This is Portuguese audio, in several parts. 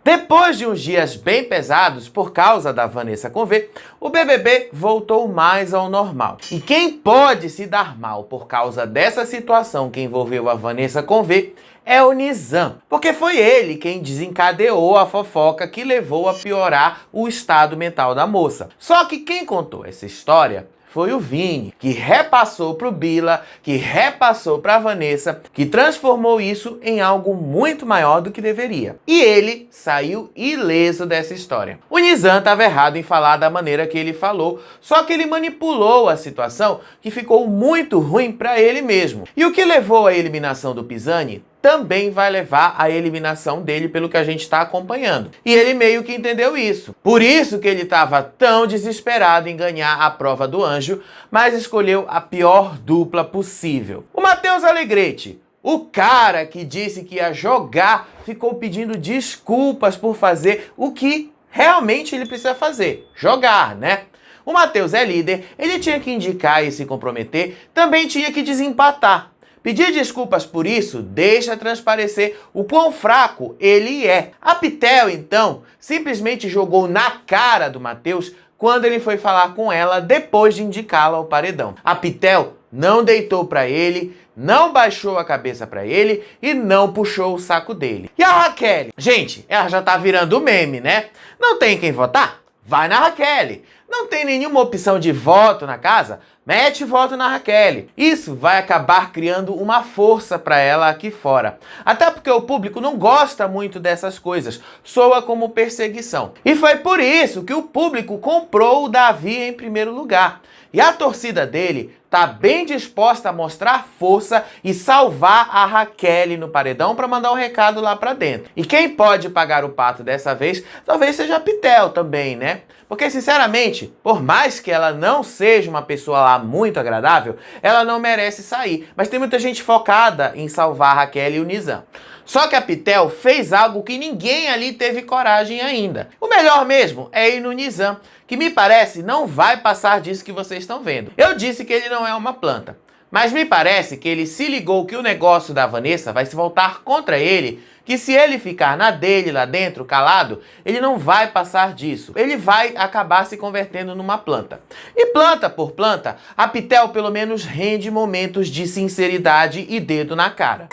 Depois de uns dias bem pesados por causa da Vanessa com V, o BBB voltou mais ao normal. E quem pode se dar mal por causa dessa situação que envolveu a Vanessa com V é o Nizam, porque foi ele quem desencadeou a fofoca que levou a piorar o estado mental da moça. Só que quem contou essa história foi o Vini, que repassou pro Bila, que repassou pra Vanessa, que transformou isso em algo muito maior do que deveria. E ele saiu ileso dessa história. O Nizam estava errado em falar da maneira que ele falou, só que ele manipulou a situação que ficou muito ruim pra ele mesmo. E o que levou à eliminação do Pisani também vai levar à eliminação dele, pelo que a gente está acompanhando. E ele meio que entendeu isso. Por isso que ele estava tão desesperado em ganhar a prova do anjo, mas escolheu a pior dupla possível. O Matheus Alegrete, o cara que disse que ia jogar, ficou pedindo desculpas por fazer o que realmente ele precisa fazer, jogar, né? O Matheus é líder, ele tinha que indicar e se comprometer, também tinha que desempatar. Pedir desculpas por isso deixa transparecer o quão fraco ele é. A Pitel, então, simplesmente jogou na cara do Matheus quando ele foi falar com ela depois de indicá-la ao paredão. A Pitel não deitou pra ele, não baixou a cabeça pra ele e não puxou o saco dele. E a Raquel? Gente, ela já tá virando meme, né? Não tem quem votar? Vai na Raquel. Não tem nenhuma opção de voto na casa? Mete voto na Raquel. Isso vai acabar criando uma força para ela aqui fora. Até porque o público não gosta muito dessas coisas. Soa como perseguição. E foi por isso que o público comprou o Davi em primeiro lugar. E a torcida dele tá bem disposta a mostrar força e salvar a Raquel no paredão para mandar um recado lá para dentro. E quem pode pagar o pato dessa vez, talvez seja a Pitel também, né? Porque, sinceramente, por mais que ela não seja uma pessoa lá muito agradável, ela não merece sair. Mas tem muita gente focada em salvar a Raquel e o Nizam. Só que a Pitel fez algo que ninguém ali teve coragem ainda. O melhor mesmo é ir no Nizam, que me parece não vai passar disso que vocês estão vendo. Eu disse que ele não é uma planta, mas me parece que ele se ligou que o negócio da Vanessa vai se voltar contra ele, que se ele ficar na dele lá dentro, calado, ele não vai passar disso. Ele vai acabar se convertendo numa planta. E planta por planta, a Pitel pelo menos rende momentos de sinceridade e dedo na cara.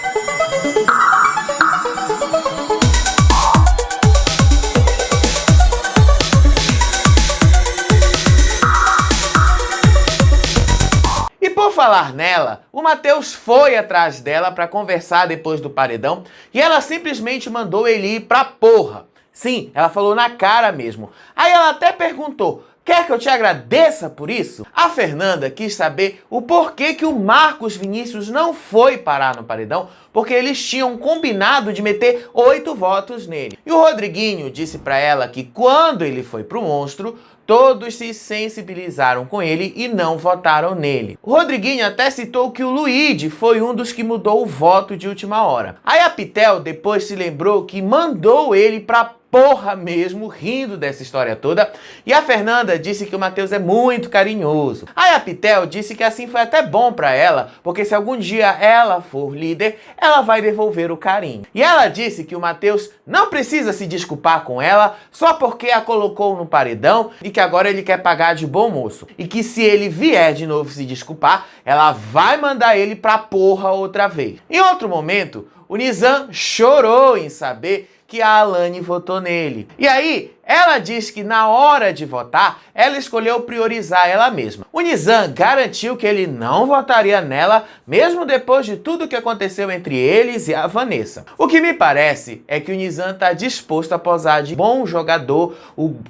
Por falar nela, o Matheus foi atrás dela para conversar depois do paredão e ela simplesmente mandou ele ir pra porra. Sim, ela falou na cara mesmo. Aí ela até perguntou: quer que eu te agradeça por isso? A Fernanda quis saber o porquê que o Marcos Vinícius não foi parar no paredão, porque eles tinham combinado de meter 8 votos nele. E o Rodriguinho disse pra ela que quando ele foi pro monstro, todos se sensibilizaram com ele e não votaram nele. O Rodriguinho até citou que o Luigi foi um dos que mudou o voto de última hora. Aí a Pitel depois se lembrou que mandou ele pra porra mesmo, rindo dessa história toda, e a Fernanda disse que o Matheus é muito carinhoso. Aí a Pitel disse que assim foi até bom pra ela, porque se algum dia ela for líder, ela vai devolver o carinho. E ela disse que o Matheus não precisa se desculpar com ela só porque a colocou no paredão e que agora ele quer pagar de bom moço. E que se ele vier de novo se desculpar, ela vai mandar ele pra porra outra vez. Em outro momento, o Nizam chorou em saber que a Alane votou nele. E aí, ela diz que na hora de votar, ela escolheu priorizar ela mesma. O Nizam garantiu que ele não votaria nela, mesmo depois de tudo que aconteceu entre eles e a Vanessa. O que me parece é que o Nizam está disposto a posar de bom jogador,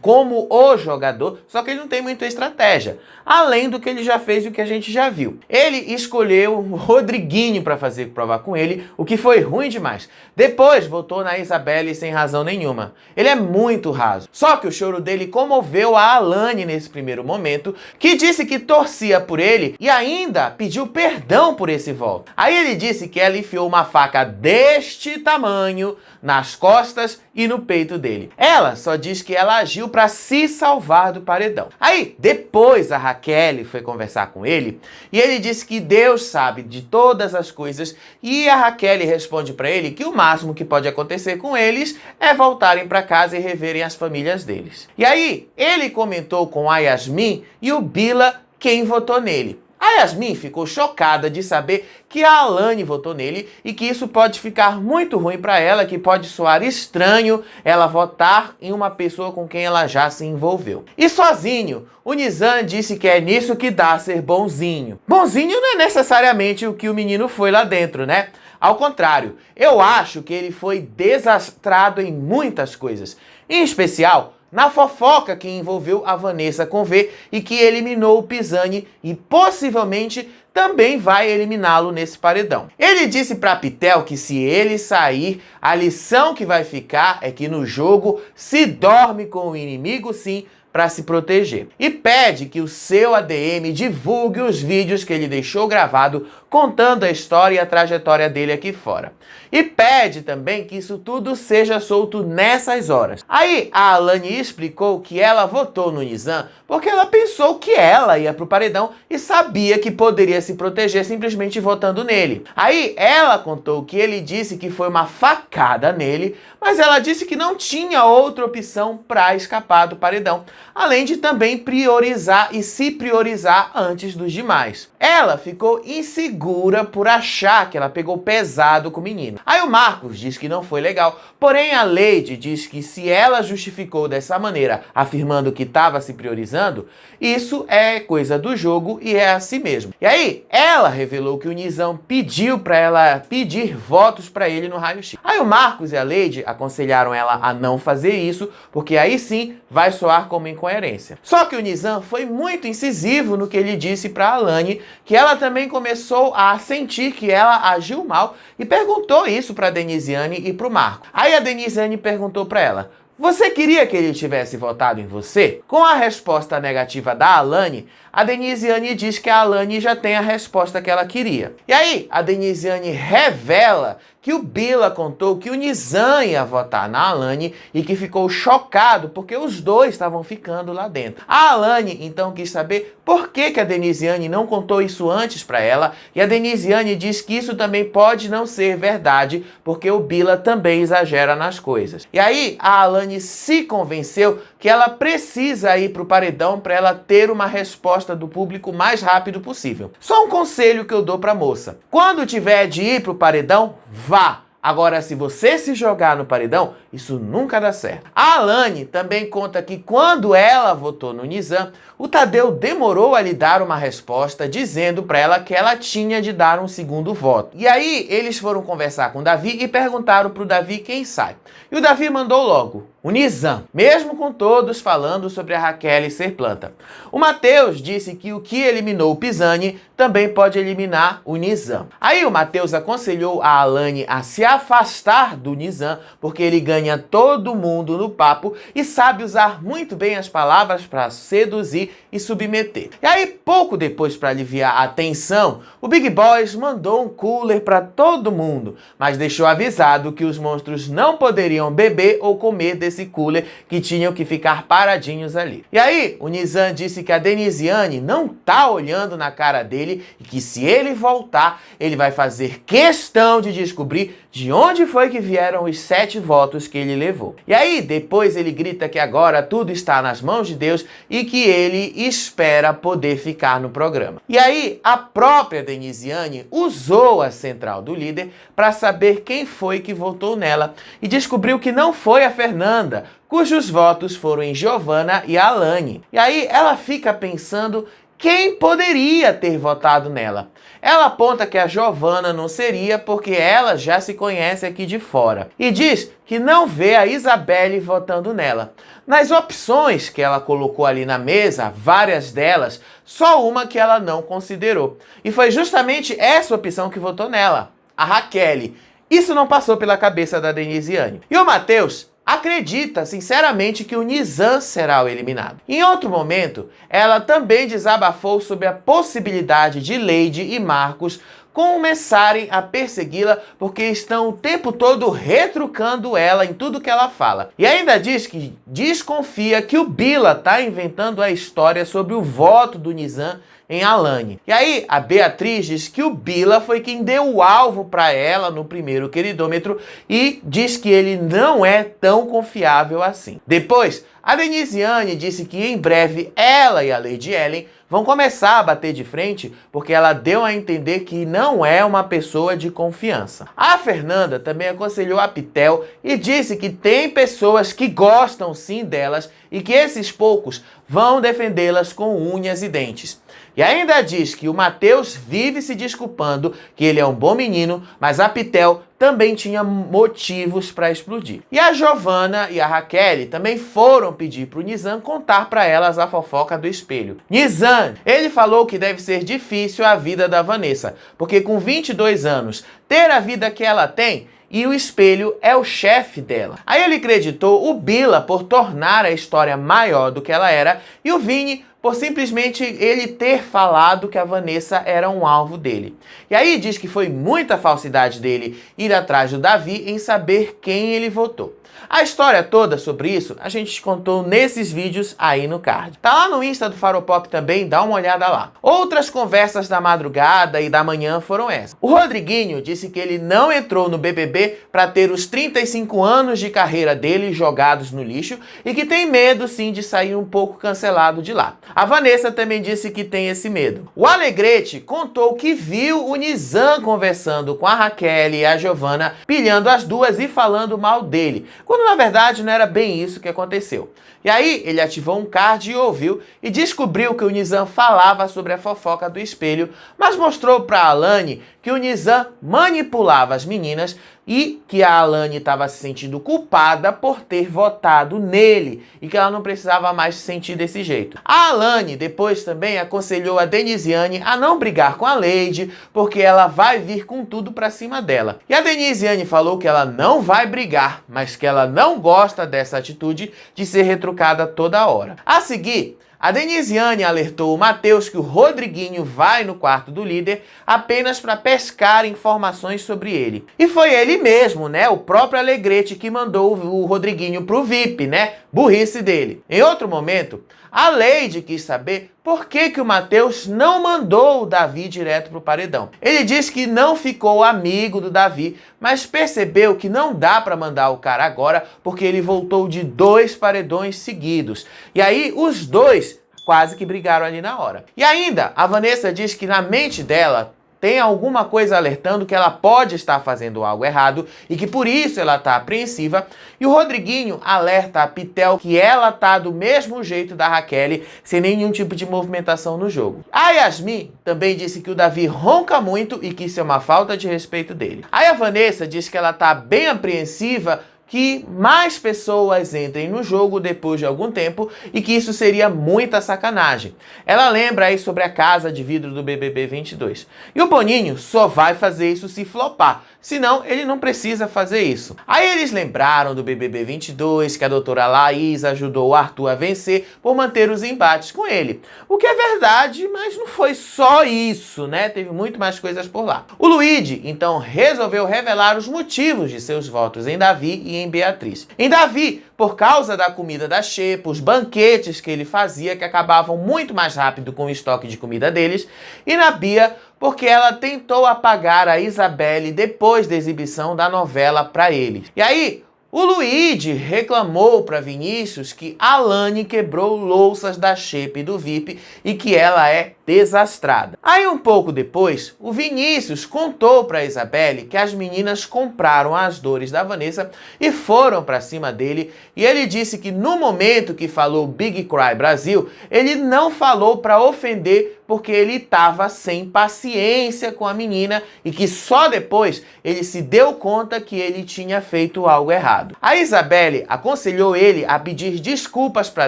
como o jogador, só que ele não tem muita estratégia, além do que ele já fez e o que a gente já viu. Ele escolheu o Rodriguinho para fazer prova com ele, o que foi ruim demais. Depois votou na Isabelle sem razão nenhuma. Ele é muito raso. caso. Só que o choro dele comoveu a Alane nesse primeiro momento, que disse que torcia por ele e ainda pediu perdão por esse voto. Aí ele disse que ela enfiou uma faca deste tamanho nas costas e no peito dele. Ela só diz que ela agiu para se salvar do paredão. Aí, depois a Raquel foi conversar com ele e ele disse que Deus sabe de todas as coisas e a Raquel responde para ele que o máximo que pode acontecer com eles é voltarem para casa e reverem as famílias deles. E aí, ele comentou com a Yasmin e o Bila quem votou nele. A Yasmin ficou chocada de saber que a Alane votou nele e que isso pode ficar muito ruim para ela, que pode soar estranho ela votar em uma pessoa com quem ela já se envolveu. E sozinho, o Nizam disse que é nisso que dá ser bonzinho. Bonzinho não é necessariamente o que o menino foi lá dentro, né? Ao contrário, eu acho que ele foi desastrado em muitas coisas, em especial na fofoca que envolveu a Vanessa com V e que eliminou o Pisani e possivelmente também vai eliminá-lo nesse paredão. Ele disse para Pitel que se ele sair, a lição que vai ficar é que no jogo se dorme com o inimigo sim, para se proteger. E pede que o seu ADM divulgue os vídeos que ele deixou gravado contando a história e a trajetória dele aqui fora. E pede também que isso tudo seja solto nessas horas. Aí a Alane explicou que ela votou no Nizam porque ela pensou que ela ia pro paredão e sabia que poderia se proteger simplesmente votando nele. Aí ela contou que ele disse que foi uma facada nele, mas ela disse que não tinha outra opção para escapar do paredão, além de também priorizar e se priorizar antes dos demais. Ela ficou insegura por achar que ela pegou pesado com o menino. Aí o Marcos diz que não foi legal, porém a Lady diz que se ela justificou dessa maneira, afirmando que estava se priorizando, isso é coisa do jogo e é assim mesmo. E aí ela revelou que o Nizam pediu para ela pedir votos para ele no raio-x. Aí o Marcos e a Lady aconselharam ela a não fazer isso, porque aí sim vai soar como incoerência. Só que o Nizam foi muito incisivo no que ele disse para a Alane, que ela também começou a sentir que ela agiu mal e perguntou isso para a Denisiane e para o Marco. Aí a Denisiane perguntou para ela: você queria que ele tivesse votado em você? Com a resposta negativa da Alane, a Denisiane diz que a Alane já tem a resposta que ela queria. E aí, a Denisiane revela que o Bila contou que o Nizam ia votar na Alane e que ficou chocado porque os dois estavam ficando lá dentro. A Alane então quis saber por que a Denisiane não contou isso antes para ela, e a Denisiane diz que isso também pode não ser verdade, porque o Bila também exagera nas coisas. E aí a Alane se convenceu que ela precisa ir pro paredão para ela ter uma resposta do público o mais rápido possível. Só um conselho que eu dou pra moça: quando tiver de ir pro paredão, vá! Agora, se você se jogar no paredão, isso nunca dá certo. A Alane também conta que quando ela votou no Nizam, o Tadeu demorou a lhe dar uma resposta dizendo para ela que ela tinha de dar um segundo voto. E aí eles foram conversar com o Davi e perguntaram pro Davi quem sai. E o Davi mandou logo o Nizam, mesmo com todos falando sobre a Raquel ser planta. O Matheus disse que o que eliminou o Pisani também pode eliminar o Nizam. Aí o Matheus aconselhou a Alane a se afastar do Nizam, porque ele ganha todo mundo no papo e sabe usar muito bem as palavras para seduzir e submeter. E aí, pouco depois, para aliviar a tensão, o Big Boss mandou um cooler para todo mundo, mas deixou avisado que os monstros não poderiam beber ou comer desse cooler, que tinham que ficar paradinhos ali. E aí, o Nizam disse que a Denisiane não tá olhando na cara dele e que se ele voltar, ele vai fazer questão de descobrir de onde foi que vieram os 7 votos que ele levou. E aí, depois ele grita que agora tudo está nas mãos de Deus e que ele espera poder ficar no programa. E aí, a própria Denisiane usou a central do líder para saber quem foi que votou nela e descobriu que não foi a Fernanda, cujos votos foram em Giovanna e Alane. E aí, ela fica pensando quem poderia ter votado nela. Ela aponta que a Giovanna não seria porque ela já se conhece aqui de fora. E diz que não vê a Isabelle votando nela. Nas opções que ela colocou ali na mesa, várias delas, só uma que ela não considerou. E foi justamente essa opção que votou nela, a Raquel. Isso não passou pela cabeça da Denisiane. E o Matheus acredita sinceramente que o Nizam será o eliminado. Em outro momento, ela também desabafou sobre a possibilidade de Lady e Marcos começarem a persegui-la porque estão o tempo todo retrucando ela em tudo que ela fala. E ainda diz que desconfia que o Bila tá inventando a história sobre o voto do Nizam em Alane. E aí, a Beatriz diz que o Bila foi quem deu o alvo para ela no primeiro queridômetro e diz que ele não é tão confiável assim. Depois, a Denisiane disse que em breve ela e a Lady Ellen vão começar a bater de frente porque ela deu a entender que não é uma pessoa de confiança. A Fernanda também aconselhou a Pitel e disse que tem pessoas que gostam sim delas e que esses poucos vão defendê-las com unhas e dentes. E ainda diz que o Matheus vive se desculpando que ele é um bom menino, mas a Pitel também tinha motivos para explodir. E a Giovana e a Raquel também foram pedir para o Nizam contar para elas a fofoca do espelho. Nizam, ele falou que deve ser difícil a vida da Vanessa, porque com 22 anos, ter a vida que ela tem, e o espelho é o chefe dela. Aí ele acreditou o Bila por tornar a história maior do que ela era e o Vini por simplesmente ele ter falado que a Vanessa era um alvo dele. E aí diz que foi muita falsidade dele ir atrás do Davi em saber quem ele votou. A história toda sobre isso a gente contou nesses vídeos aí no card. Tá lá no Insta do Faropop também, dá uma olhada lá. Outras conversas da madrugada e da manhã foram essas. O Rodriguinho disse que ele não entrou no BBB para ter os 35 anos de carreira dele jogados no lixo e que tem medo sim de sair um pouco cancelado de lá. A Vanessa também disse que tem esse medo. O Alegrete contou que viu o Nizam conversando com a Raquel e a Giovana, pilhando as duas e falando mal dele, quando na verdade não era bem isso que aconteceu. E aí ele ativou um card e ouviu e descobriu que o Nizam falava sobre a fofoca do espelho, mas mostrou para a Alane que o Nizam manipulava as meninas e que a Alane estava se sentindo culpada por ter votado nele e que ela não precisava mais se sentir desse jeito. A Alane depois também aconselhou a Denisiane a não brigar com a Lady porque ela vai vir com tudo pra cima dela. E a Denisiane falou que ela não vai brigar, mas que ela não gosta dessa atitude de ser retrucada toda hora. A seguir, a Denisiane alertou o Matheus que o Rodriguinho vai no quarto do líder apenas para pescar informações sobre ele. E foi ele mesmo, né, o próprio Alegrete, que mandou o Rodriguinho pro VIP, né, burrice dele. Em outro momento, a Lady quis saber por que o Matheus não mandou o Davi direto pro paredão. Ele disse que não ficou amigo do Davi, mas percebeu que não dá para mandar o cara agora porque ele voltou de 2 paredões seguidos. E aí os dois quase que brigaram ali na hora. E ainda, a Vanessa diz que na mente dela tem alguma coisa alertando que ela pode estar fazendo algo errado e que por isso ela está apreensiva. E o Rodriguinho alerta a Pitel que ela tá do mesmo jeito da Raquel, sem nenhum tipo de movimentação no jogo. A Yasmin também disse que o Davi ronca muito e que isso é uma falta de respeito dele. Aí a Vanessa diz que ela tá bem apreensiva que mais pessoas entrem no jogo depois de algum tempo e que isso seria muita sacanagem. Ela lembra aí sobre a casa de vidro do BBB 22. E o Boninho só vai fazer isso se flopar, senão ele não precisa fazer isso. Aí eles lembraram do BBB 22, que a doutora Laís ajudou o Arthur a vencer por manter os embates com ele. O que é verdade, mas não foi só isso, né? Teve muito mais coisas por lá. O Luigi, então, resolveu revelar os motivos de seus votos em Davi e em Beatriz. Em Davi, por causa da comida da xepa, os banquetes que ele fazia que acabavam muito mais rápido com o estoque de comida deles, e na Bia, porque ela tentou apagar a Isabelle depois da exibição da novela para eles. E aí, o Luigi reclamou para Vinícius que Alane quebrou louças da xepa e do VIP e que ela é desastrada. Aí um pouco depois, o Vinícius contou para Isabelle que as meninas compraram as dores da Vanessa e foram para cima dele, e ele disse que no momento que falou Big Cry Brasil, ele não falou para ofender porque ele estava sem paciência com a menina e que só depois ele se deu conta que ele tinha feito algo errado. A Isabelle aconselhou ele a pedir desculpas para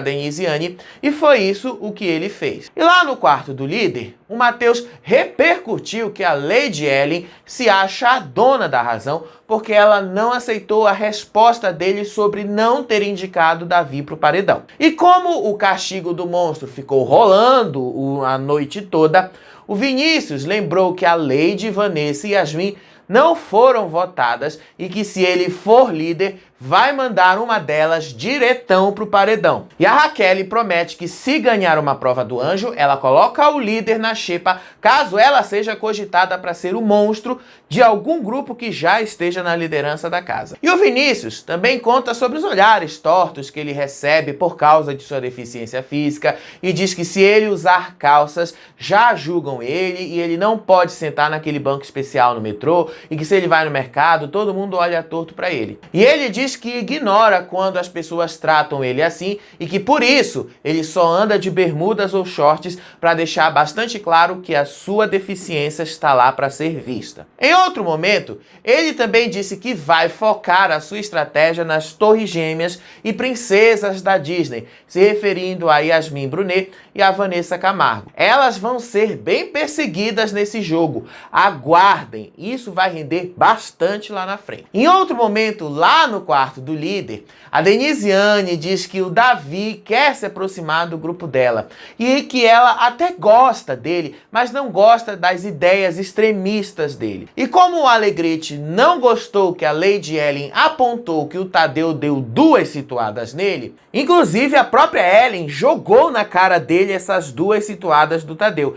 Denisiane e foi isso o que ele fez. E lá no quarto do líder, o Matheus repercutiu que a Lady Ellen se acha a dona da razão porque ela não aceitou a resposta dele sobre não ter indicado Davi para o paredão. E como o castigo do monstro ficou rolando a noite toda, o Vinícius lembrou que a Lady, Vanessa e Yasmin não foram votadas e que se ele for líder, vai mandar uma delas diretão pro paredão. E a Raquel promete que se ganhar uma prova do anjo, ela coloca o líder na xepa, caso ela seja cogitada para ser o monstro de algum grupo que já esteja na liderança da casa. E o Vinícius também conta sobre os olhares tortos que ele recebe por causa de sua deficiência física e diz que se ele usar calças, já julgam ele e ele não pode sentar naquele banco especial no metrô e que se ele vai no mercado, todo mundo olha torto para ele. E ele diz que ignora quando as pessoas tratam ele assim e que por isso ele só anda de bermudas ou shorts para deixar bastante claro que a sua deficiência está lá para ser vista. Em outro momento, ele também disse que vai focar a sua estratégia nas Torres Gêmeas e princesas da Disney, se referindo a Yasmin Brunet e a Vanessa Camargo. Elas vão ser bem perseguidas nesse jogo. Aguardem, isso vai render bastante lá na frente. Em outro momento, lá no quarto do líder, a Denisiane diz que o Davi quer se aproximar do grupo dela e que ela até gosta dele, mas não gosta das ideias extremistas dele. E como o Alegrete não gostou que a Lady Ellen apontou que o Tadeu deu 2 situadas nele, inclusive a própria Ellen jogou na cara dele essas 2 situadas do Tadeu.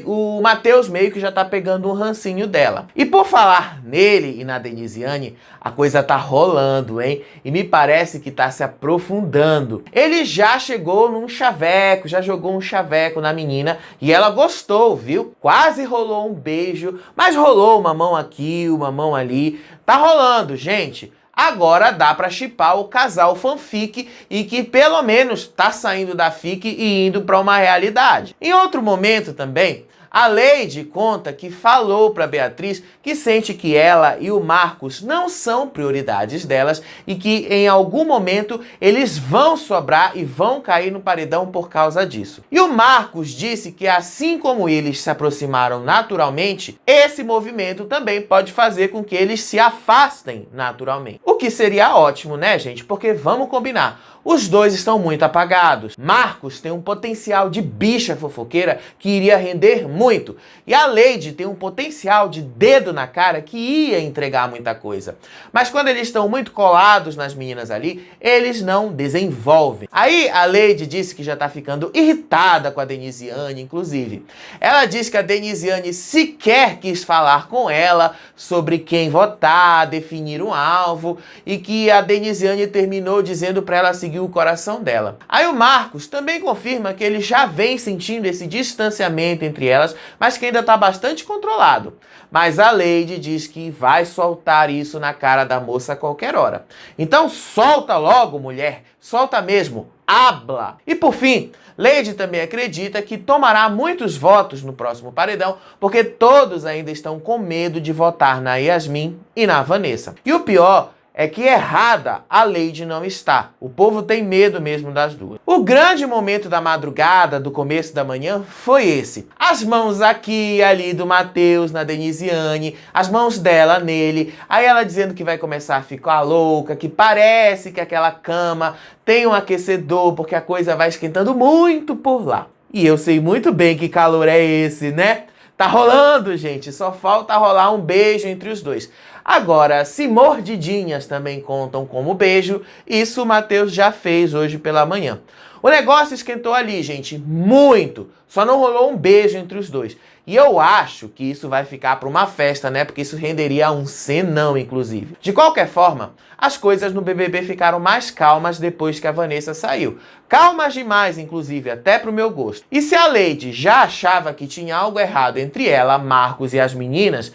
O Matheus meio que já tá pegando um rancinho dela. E por falar nele e na Denisiane, a coisa tá rolando, hein? E me parece que tá se aprofundando. Ele já chegou num chaveco, já jogou um chaveco na menina e ela gostou, viu? Quase rolou um beijo, mas rolou uma mão aqui, uma mão ali. Tá rolando, gente. Agora dá pra shippar o casal fanfic e que pelo menos tá saindo da fic e indo pra uma realidade. Em outro momento também, a Lady conta que falou para Beatriz que sente que ela e o Marcos não são prioridades delas e que em algum momento eles vão sobrar e vão cair no paredão por causa disso. E o Marcos disse que assim como eles se aproximaram naturalmente, esse movimento também pode fazer com que eles se afastem naturalmente. O que seria ótimo, né, gente? Porque vamos combinar. Os dois estão muito apagados. Marcos tem um potencial de bicha fofoqueira que iria render muito. E a Lady tem um potencial de dedo na cara que ia entregar muita coisa. Mas quando eles estão muito colados nas meninas ali, eles não desenvolvem. Aí a Lady disse que já tá ficando irritada com a Denisiane, inclusive. Ela disse que a Denisiane sequer quis falar com ela sobre quem votar, definir um alvo, e que a Denisiane terminou dizendo para ela seguir o coração dela. Aí o Marcos também confirma que ele já vem sentindo esse distanciamento entre elas, mas que ainda está bastante controlado. Mas a Lady diz que vai soltar isso na cara da moça a qualquer hora. Então solta logo, mulher, solta mesmo, habla! E por fim, Lady também acredita que tomará muitos votos no próximo paredão, porque todos ainda estão com medo de votar na Yasmin e na Vanessa. E o pior é que errada a Lady não está. O povo tem medo mesmo das duas. O grande momento da madrugada, do começo da manhã, foi esse. As mãos aqui e ali do Matheus na Denisiane, as mãos dela nele, aí ela dizendo que vai começar a ficar louca, que parece que aquela cama tem um aquecedor, porque a coisa vai esquentando muito por lá. E eu sei muito bem que calor é esse, né? Tá rolando, gente, só falta rolar um beijo entre os dois. Agora, se mordidinhas também contam como beijo, isso o Matheus já fez hoje pela manhã. O negócio esquentou ali, gente, muito. Só não rolou um beijo entre os dois. E eu acho que isso vai ficar para uma festa, né? Porque isso renderia um cenão, inclusive. De qualquer forma, as coisas no BBB ficaram mais calmas depois que a Vanessa saiu. Calmas demais, inclusive, até pro meu gosto. E se a Lady já achava que tinha algo errado entre ela, Marcos e as meninas,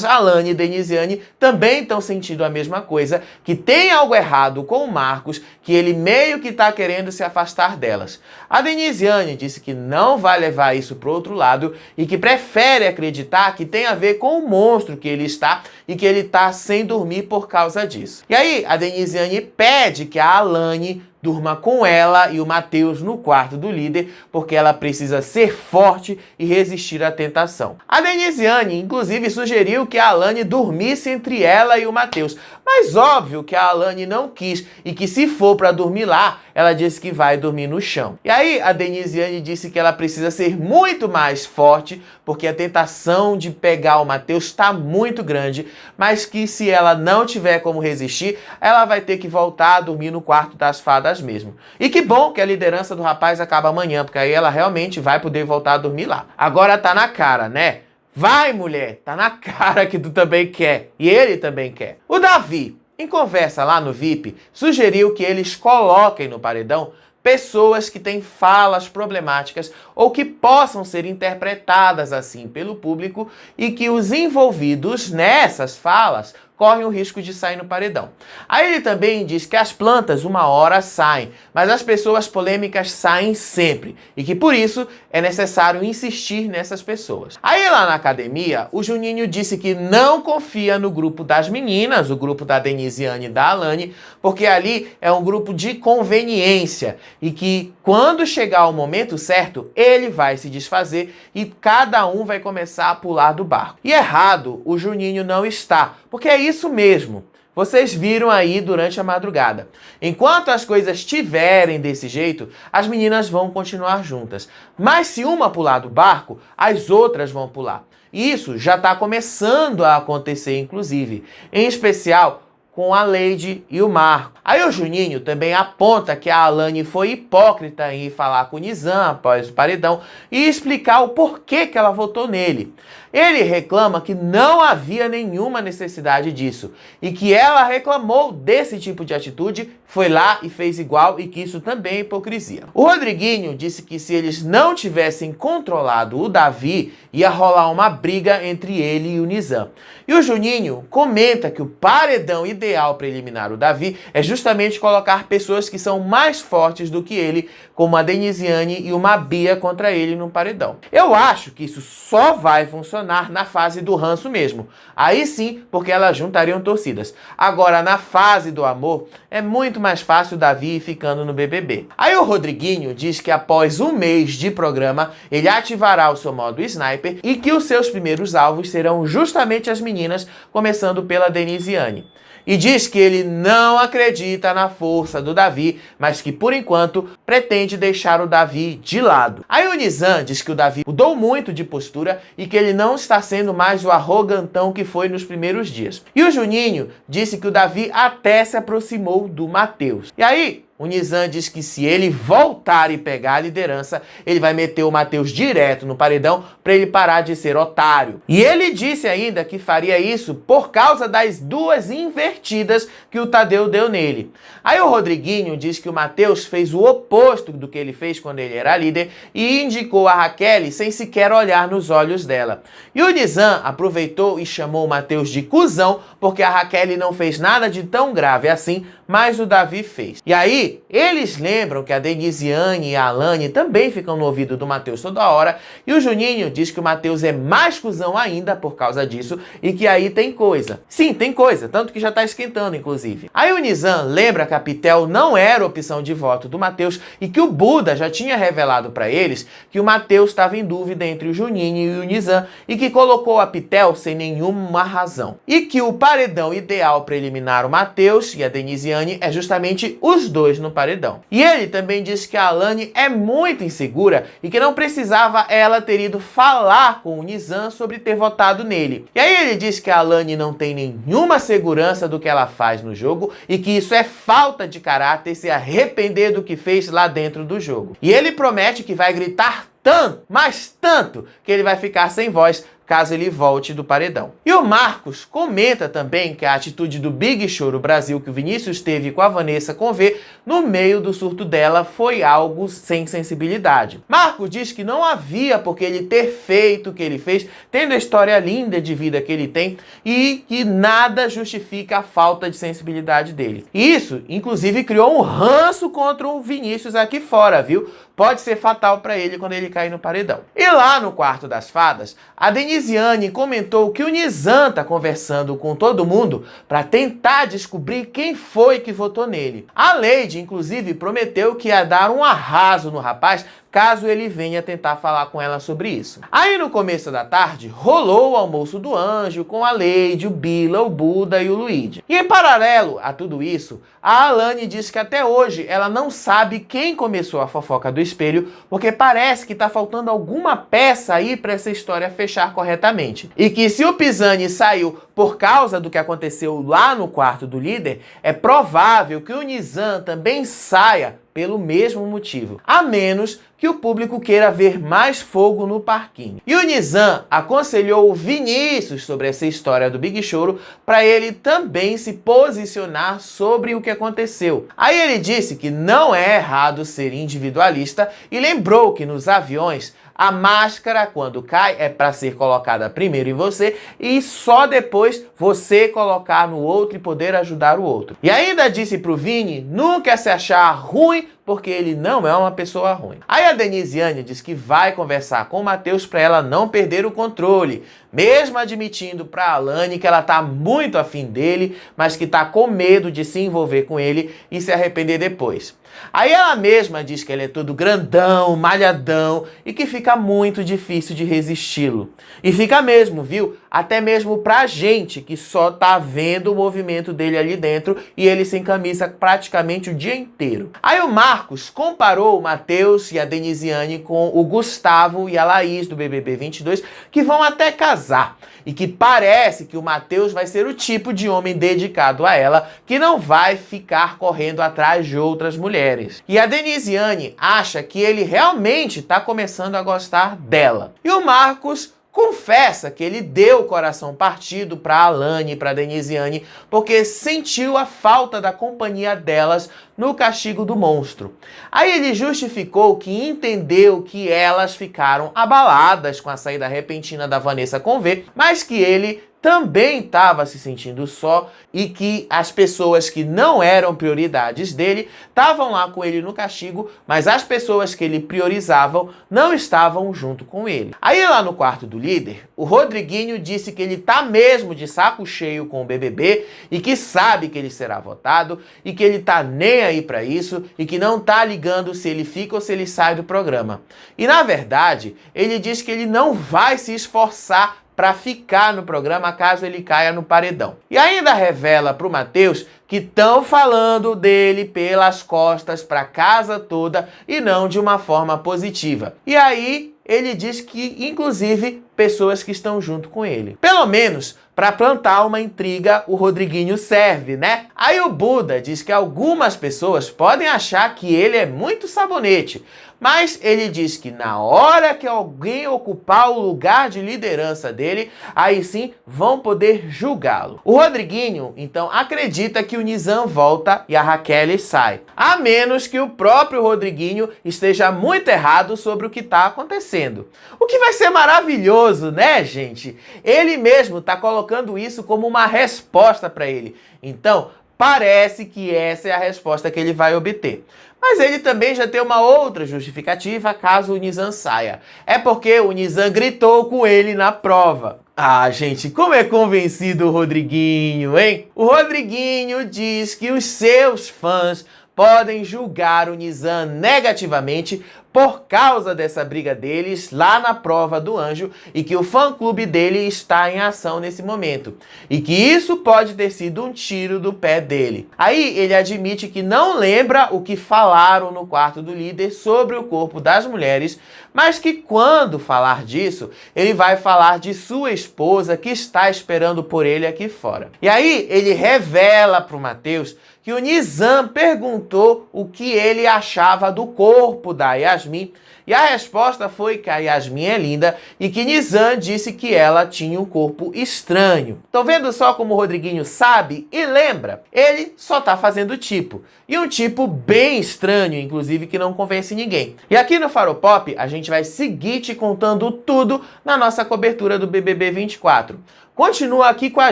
Alane e Denisiane, também estão sentindo a mesma coisa, que tem algo errado com o Marcos, que ele meio que tá querendo se afastar delas. A Denisiane disse que não vai levar isso pro outro lado e que prefere acreditar que tem a ver com o monstro que ele está e que ele tá sem dormir por causa disso. E aí, a Denisiane pede que a Alane durma com ela e o Matheus no quarto do líder, porque ela precisa ser forte e resistir à tentação. A Denisiane, inclusive, sugeriu que a Alane dormisse entre ela e o Matheus, mas óbvio que a Alane não quis e que se for para dormir lá, ela disse que vai dormir no chão. E aí a Denisiane disse que ela precisa ser muito mais forte, porque a tentação de pegar o Matheus está muito grande, mas que se ela não tiver como resistir, ela vai ter que voltar a dormir no quarto das fadas mesmo. E que bom que a liderança do rapaz acaba amanhã, porque aí ela realmente vai poder voltar a dormir lá. Agora tá na cara, né? Vai, mulher! Tá na cara que tu também quer. E ele também quer. O Davi, em conversa lá no VIP, sugeriu que eles coloquem no paredão pessoas que têm falas problemáticas ou que possam ser interpretadas assim pelo público e que os envolvidos nessas falas correm o risco de sair no paredão. Aí ele também diz que as plantas uma hora saem, mas as pessoas polêmicas saem sempre e que por isso é necessário insistir nessas pessoas. Aí lá na academia, o Juninho disse que não confia no grupo das meninas, o grupo da Denisiane e da Alane, porque ali é um grupo de conveniência e que quando chegar o momento certo, ele vai se desfazer e cada um vai começar a pular do barco. E errado o Juninho não está, porque é isso mesmo. Vocês viram aí durante a madrugada. Enquanto as coisas estiverem desse jeito, as meninas vão continuar juntas. Mas se uma pular do barco, as outras vão pular. Isso já está começando a acontecer, inclusive. Em especial com a Leide e o Marco. Aí o Juninho também aponta que a Alane foi hipócrita em ir falar com o Nizam após o paredão e explicar o porquê que ela votou nele. Ele reclama que não havia nenhuma necessidade disso e que ela reclamou desse tipo de atitude, foi lá e fez igual e que isso também é hipocrisia. O Rodriguinho disse que se eles não tivessem controlado o Davi, ia rolar uma briga entre ele e o Nizam. E o Juninho comenta que o paredão ideal para eliminar o Davi é justamente colocar pessoas que são mais fortes do que ele, como a Denisiane e uma Bia contra ele no paredão. Eu acho que isso só vai funcionar na fase do ranço mesmo. Aí sim, porque elas juntariam torcidas. Agora, na fase do amor, é muito mais fácil o Davi ir ficando no BBB. Aí o Rodriguinho diz que após um mês de programa, ele ativará o seu modo sniper e que os seus primeiros alvos serão justamente as meninas, começando pela Denisiane. E diz que ele não acredita na força do Davi, mas que, por enquanto, pretende deixar o Davi de lado. Aí o Nizam diz que o Davi mudou muito de postura e que ele não está sendo mais o arrogantão que foi nos primeiros dias. E o Juninho disse que o Davi até se aproximou do Matheus. E aí o Nizam diz que se ele voltar e pegar a liderança, ele vai meter o Matheus direto no paredão para ele parar de ser otário. E ele disse ainda que faria isso por causa das duas invertidas que o Tadeu deu nele. Aí o Rodriguinho diz que o Matheus fez o oposto do que ele fez quando ele era líder e indicou a Raquel sem sequer olhar nos olhos dela. E o Nizam aproveitou e chamou o Matheus de cuzão porque a Raquel não fez nada de tão grave assim, mas o Davi fez. E aí, eles lembram que a Denisiane e a Alane também ficam no ouvido do Matheus toda hora, e o Juninho diz que o Matheus é mais cuzão ainda por causa disso, e que aí tem coisa. Sim, tem coisa, tanto que já tá esquentando, inclusive. Aí o Nizam lembra que a Pitel não era opção de voto do Matheus, e que o Buda já tinha revelado para eles que o Matheus estava em dúvida entre o Juninho e o Nizam, e que colocou a Pitel sem nenhuma razão. E que o paredão ideal para eliminar o Matheus e a Denisiane é justamente os dois no paredão. E ele também disse que a Alane é muito insegura e que não precisava ela ter ido falar com o Nizam sobre ter votado nele. E aí ele disse que a Alane não tem nenhuma segurança do que ela faz no jogo e que isso é falta de caráter se arrepender do que fez lá dentro do jogo. E ele promete que vai gritar tanto, mas tanto, que ele vai ficar sem voz caso ele volte do paredão. E o Marcos comenta também que a atitude do Big Choro Brasil que o Vinícius teve com a Vanessa Convê no meio do surto dela foi algo sem sensibilidade. Marcos diz que não havia por que ele ter feito o que ele fez, tendo a história linda de vida que ele tem, e que nada justifica a falta de sensibilidade dele. E isso, inclusive, criou um ranço contra o Vinícius aqui fora, viu? Pode ser fatal para ele quando ele cair no paredão. E lá no quarto das fadas, a Denise Denisiane comentou que o Nizam tá conversando com todo mundo para tentar descobrir quem foi que votou nele. A Lady, inclusive, prometeu que ia dar um arraso no rapaz caso ele venha tentar falar com ela sobre isso. Aí no começo da tarde, rolou o almoço do anjo com a Lady, o Bila, o Buda e o Luigi. E em paralelo a tudo isso, a Alane diz que até hoje ela não sabe quem começou a fofoca do espelho, porque parece que tá faltando alguma peça aí para essa história fechar corretamente. E que se o Pisani saiu por causa do que aconteceu lá no quarto do líder, é provável que o Nizam também saia pelo mesmo motivo, a menos que o público queira ver mais fogo no parquinho. E o Nizam aconselhou o Vinícius sobre essa história do Big Choro para ele também se posicionar sobre o que aconteceu. Aí ele disse que não é errado ser individualista e lembrou que nos aviões a máscara, quando cai, é para ser colocada primeiro em você e só depois você colocar no outro e poder ajudar o outro. E ainda disse pro Vini nunca se achar ruim, porque ele não é uma pessoa ruim. Aí a Denisiane diz que vai conversar com o Matheus para ela não perder o controle, mesmo admitindo para Alane que ela tá muito afim dele, mas que tá com medo de se envolver com ele e se arrepender depois. Aí ela mesma diz que ele é todo grandão, malhadão e que fica muito difícil de resisti-lo. E fica mesmo, viu? Até mesmo pra gente que só tá vendo o movimento dele ali dentro e ele sem camisa praticamente o dia inteiro. Aí o Marcos comparou o Matheus e a Denisiane com o Gustavo e a Laís do BBB 22, que vão até casar. E que parece que o Matheus vai ser o tipo de homem dedicado a ela, que não vai ficar correndo atrás de outras mulheres. E a Denisiane acha que ele realmente está começando a gostar dela. E o Marcos confessa que ele deu o coração partido para Alane e para Denisiane porque sentiu a falta da companhia delas no castigo do monstro. Aí ele justificou que entendeu que elas ficaram abaladas com a saída repentina da Vanessa com V, mas que ele também estava se sentindo só e que as pessoas que não eram prioridades dele estavam lá com ele no castigo, mas as pessoas que ele priorizavam não estavam junto com ele. Aí lá no quarto do líder, o Rodriguinho disse que ele tá mesmo de saco cheio com o BBB e que sabe que ele será votado e que ele tá nem aí pra isso e que não tá ligando se ele fica ou se ele sai do programa. E na verdade, ele diz que ele não vai se esforçar para ficar no programa caso ele caia no paredão. E ainda revela para o Matheus que estão falando dele pelas costas para a casa toda e não de uma forma positiva. E aí ele diz que, inclusive, pessoas que estão junto com ele. Pelo menos para plantar uma intriga o Rodriguinho serve, né? Aí o Buda diz que algumas pessoas podem achar que ele é muito sabonete, mas ele diz que na hora que alguém ocupar o lugar de liderança dele, aí sim vão poder julgá-lo. O Rodriguinho, então, acredita que o Nizam volta e a Raquel sai. A menos que o próprio Rodriguinho esteja muito errado sobre o que está acontecendo. O que vai ser maravilhoso, né, gente? Ele mesmo está colocando isso como uma resposta para ele. Então, parece que essa é a resposta que ele vai obter. Mas ele também já tem uma outra justificativa caso o Nizam saia. É porque o Nizam gritou com ele na prova. Ah, gente, como é convencido o Rodriguinho, hein? O Rodriguinho diz que os seus fãs podem julgar o Nizam negativamente por causa dessa briga deles lá na prova do anjo e que o fã-clube dele está em ação nesse momento e que isso pode ter sido um tiro do pé dele. Aí ele admite que não lembra o que falaram no quarto do líder sobre o corpo das mulheres, mas que quando falar disso, ele vai falar de sua esposa que está esperando por ele aqui fora. E aí ele revela para o Matheus que o Nizam perguntou o que ele achava do corpo da Yasmin e a resposta foi que a Yasmin é linda e que Nizam disse que ela tinha um corpo estranho. Estão vendo só como o Rodriguinho sabe e lembra? Ele só tá fazendo tipo. E um tipo bem estranho, inclusive, que não convence ninguém. E aqui no Faropop, a gente vai seguir te contando tudo na nossa cobertura do BBB 24. Continua aqui com a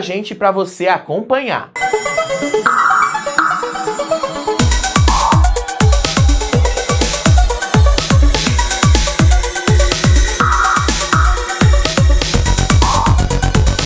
gente para você acompanhar.